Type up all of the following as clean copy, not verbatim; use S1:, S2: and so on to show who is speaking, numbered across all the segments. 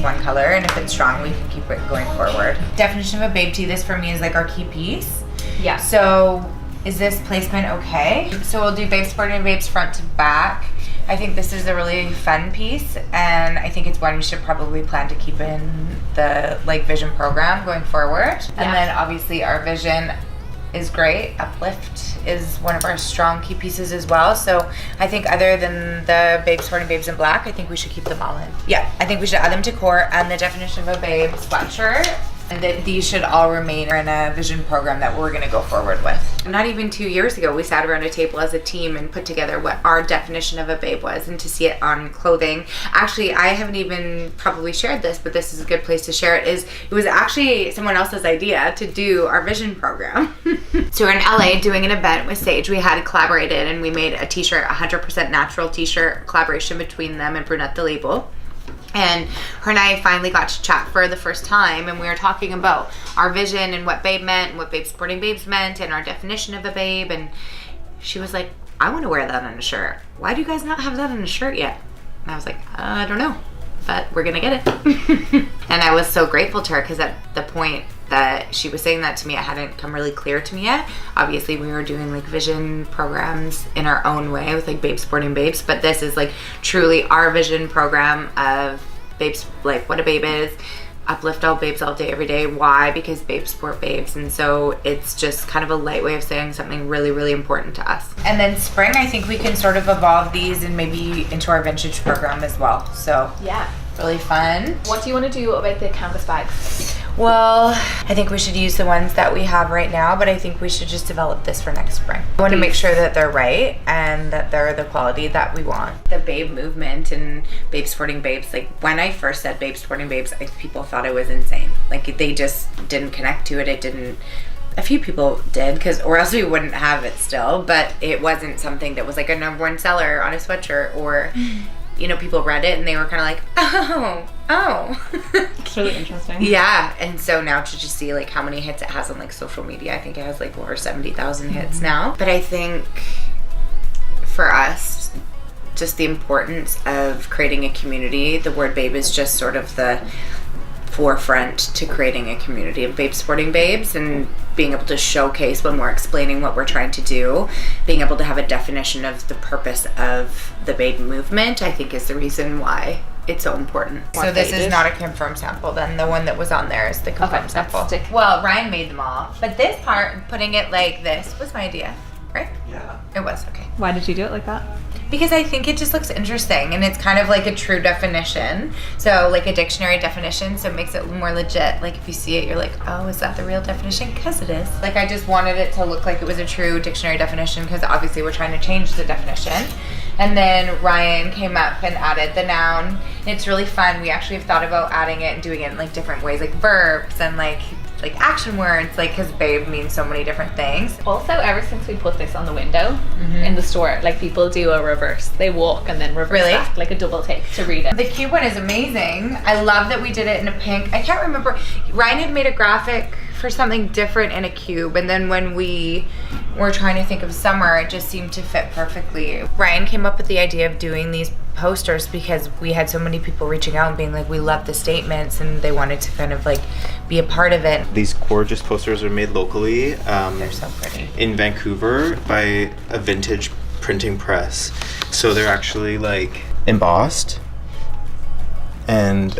S1: one color, and if it's strong, we can keep it going forward. Definition of a babe tee, this for me is like our key piece.
S2: Yeah.
S1: So is this placement okay? So we'll do Babe Sporting Babes front to back. I think this is a really fun piece, and I think it's one we should probably plan to keep in the like vision program going forward. Yeah. And then obviously our vision is great. Uplift is one of our strong key pieces as well. So I think other than the Babe Sporting Babes in black, I think we should keep them all in. Yeah, I think we should add them to core and the definition of a babe sweatshirt. And that these should all remain in a vision program that we're gonna go forward with. Not even 2 years ago, we sat around a table as a team and put together what our definition of a babe was, and to see it on clothing. Actually, I haven't even probably shared this, but this is a good place to share it, it was actually someone else's idea to do our vision program. So we're in LA doing an event with Sage. We had collaborated and we made a t-shirt, 100% natural t-shirt collaboration between them and Brunette the Label. And her and I finally got to chat for the first time, and we were talking about our vision and what babe meant and what Babe Sporting Babes meant and our definition of a babe. And she was like, I want to wear that on a shirt. Why do you guys not have that on a shirt yet? And I was like, I don't know, but we're gonna get it. And I was so grateful to her, because at the point that she was saying that to me, it hadn't come really clear to me yet. Obviously we were doing like vision programs in our own way with like Babe Sporting Babes, but this is like truly our vision program of babes, like what a babe is, uplift all babes all day every day. Why? Because babes support babes, and so it's just kind of a light way of saying something really, really important to us. And then spring, I think we can sort of evolve these and maybe into our vintage program as well. So
S2: yeah,
S1: really fun.
S2: What do you want to do about the canvas bags?
S1: Well, I think we should use the ones that we have right now, but I think we should just develop this for next spring. I want to make sure that they're right and that they're the quality that we want. The babe movement and Babe Sporting Babes, like when I first said Babe Sporting Babes, people thought I was insane. Like they just didn't connect to it. It didn't. A few people did, or else we wouldn't have it still, but it wasn't something that was like a #1 seller on a sweatshirt, or you know, people read it and they were kind of like, oh.
S2: It's really interesting.
S1: Yeah, and so now to just see like how many hits it has on like social media, I think it has like over 70,000 hits now. But I think for us, just the importance of creating a community, the word babe is just sort of the forefront to creating a community of Babe Sporting Babes, and being able to showcase when we're explaining what we're trying to do, being able to have a definition of the purpose of the babe movement, I think is the reason why it's so important. So this is not a confirmed sample then. The one that was on there is the confirmed sample. Well, Ryan made them all, but this part, putting it like this, was my idea, right?
S3: Yeah.
S1: It was, okay.
S2: Why did you do it like that?
S1: Because I think it just looks interesting, and it's kind of like a true definition. So like a dictionary definition, so it makes it more legit. Like if you see it, you're like, oh, is that the real definition? Because it is. Like I just wanted it to look like it was a true dictionary definition, because obviously we're trying to change the definition. And then Ryan came up and added the noun. It's really fun. We actually have thought about adding it and doing it in like different ways, like verbs and like action words, like because babe means so many different things.
S2: Also, ever since we put this on the window in the store, like people do a reverse. They walk and then reverse back, like a double take to read it.
S1: The cube one is amazing. I love that we did it in a pink. I can't remember. Ryan had made a graphic for something different in a cube, and then when we were trying to think of summer, it just seemed to fit perfectly. Ryan came up with the idea of doing these posters because we had so many people reaching out and being like, we love the statements, and they wanted to kind of like be a part of it.
S3: These gorgeous posters are made locally.
S1: They're so pretty.
S3: In Vancouver by a vintage printing press. So they're actually like embossed, and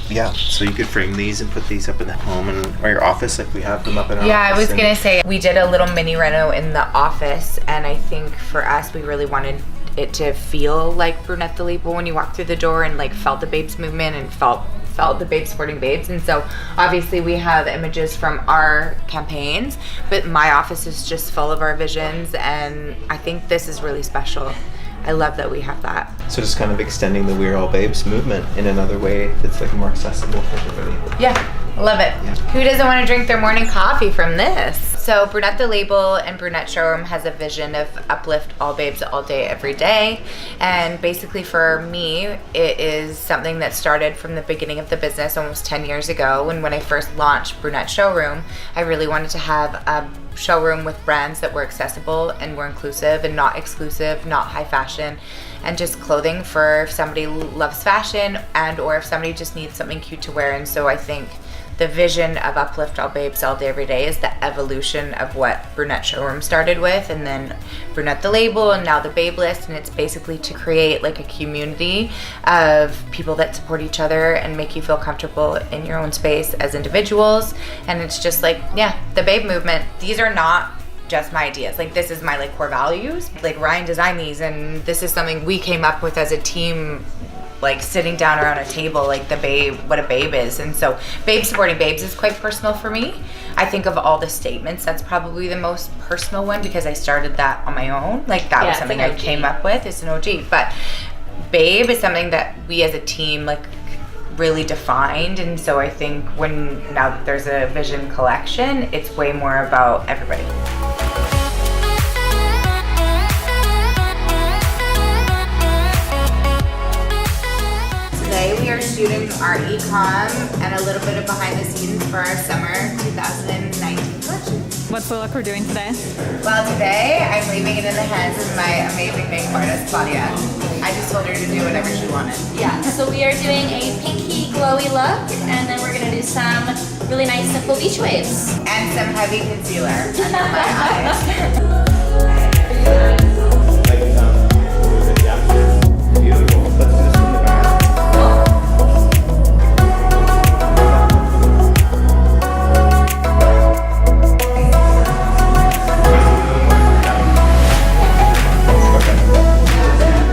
S3: yeah, so you could frame these and put these up in the home or your office, like we have them up in our office.
S1: Yeah, I was gonna say, we did a little mini reno in the office, and I think for us, we really wanted it to feel like Brunette the Label when you walked through the door, and like felt the babes movement and felt the Babe Sporting Babes. And so obviously we have images from our campaigns, but my office is just full of our visions, and I think this is really special. I love that we have that.
S3: So just kind of extending the We're All Babes movement in another way that's like more accessible for everybody.
S1: Yeah, I love it. Yeah. Who doesn't want to drink their morning coffee from this? So Brunette the Label and Brunette Showroom has a vision of uplift all babes all day, every day. And basically for me, it is something that started from the beginning of the business almost 10 years ago. And when I first launched Brunette Showroom, I really wanted to have a showroom with brands that were accessible and were inclusive and not exclusive, not high fashion, and just clothing for if somebody loves fashion and or if somebody just needs something cute to wear. And so I think the vision of Uplift All Babes All Day Every Day is the evolution of what Brunette Showroom started with, and then Brunette the Label, and now the Babe List. And it's basically to create like a community of people that support each other and make you feel comfortable in your own space as individuals. And it's just like, yeah, the Babe movement. These are not just my ideas. Like, this is my like core values. Like, Ryan designed these, and this is something we came up with as a team, like sitting down around a table, like the babe, what a babe is. And so babe supporting babes is quite personal for me. I think of all the statements, that's probably the most personal one because I started that on my own. Like that was something I came up with. It's an OG. But babe is something that we as a team like really defined. And so I think when now that there's a vision collection, it's way more about everybody. Today we are shooting our e-com and a little bit of behind the scenes for our summer 2019 collection.
S2: What's the look we're doing today?
S1: Well, today I'm leaving it in the hands of my amazing makeup artist, Claudia. I just told her to do whatever she wanted.
S4: Yeah, so we are doing a pinky glowy look, and then we're gonna do some really nice simple beach waves.
S1: And some heavy concealer under my eyes.
S3: Beautiful. Let's do this from the back.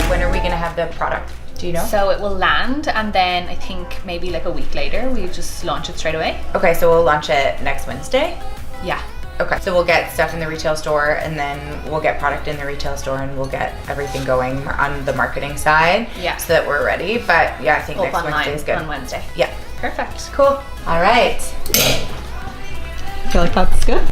S1: When are we gonna have the product? Do you know?
S2: So it will land, and then I think maybe like a week later we just launch it straight away.
S1: Okay, so we'll launch it next Wednesday?
S2: Yeah.
S1: Okay, so we'll get stuff in the retail store, and then we'll get product in the retail store, and we'll get everything going on the marketing side.
S2: Yeah.
S1: So that we're ready. But yeah, I think
S2: Up
S1: next Wednesday is good.
S2: on Wednesday.
S1: Yeah.
S2: Perfect.
S1: Cool. All right.
S2: I feel like that's good.